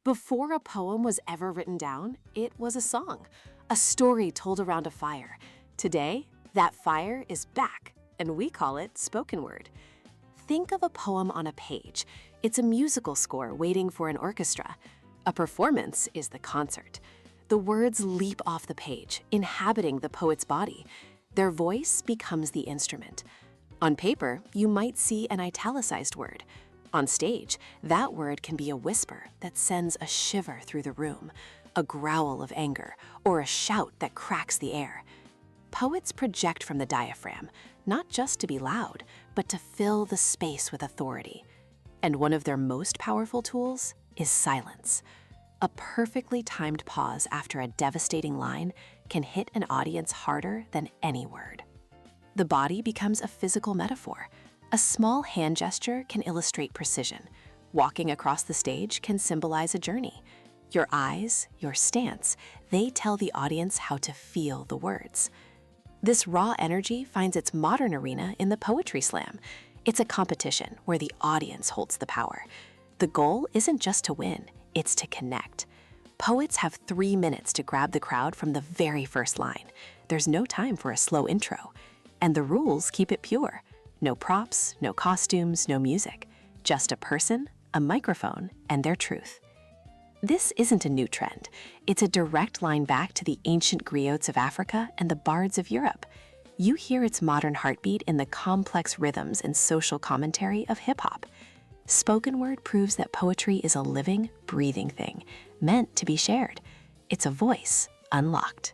Before a poem was ever written down, it was a song, a story told around a fire. Today, that fire is back, and we call it spoken word. Think of a poem on a page. It's a musical score waiting for an orchestra. A performance is the concert. The words leap off the page, inhabiting the poet's body. Their voice becomes the instrument. On paper, you might see an italicized word. On stage, that word can be a whisper that sends a shiver through the room, a growl of anger, or a shout that cracks the air. Poets project from the diaphragm, not just to be loud, but to fill the space with authority. And one of their most powerful tools is silence. A perfectly timed pause after a devastating line can hit an audience harder than any word. The body becomes a physical metaphor. A small hand gesture can illustrate precision. Walking across the stage can symbolize a journey. Your eyes, your stance, they tell the audience how to feel the words. This raw energy finds its modern arena in the poetry slam. It's a competition where the audience holds the power. The goal isn't just to win, it's to connect. Poets have 3 minutes to grab the crowd from the very first line. There's no time for a slow intro. And the rules keep it pure. No props, no costumes, no music. Just a person, a microphone, and their truth. This isn't a new trend. It's a direct line back to the ancient griots of Africa and the bards of Europe. You hear its modern heartbeat in the complex rhythms and social commentary of hip-hop. Spoken word proves that poetry is a living, breathing thing, meant to be shared. It's a voice unlocked.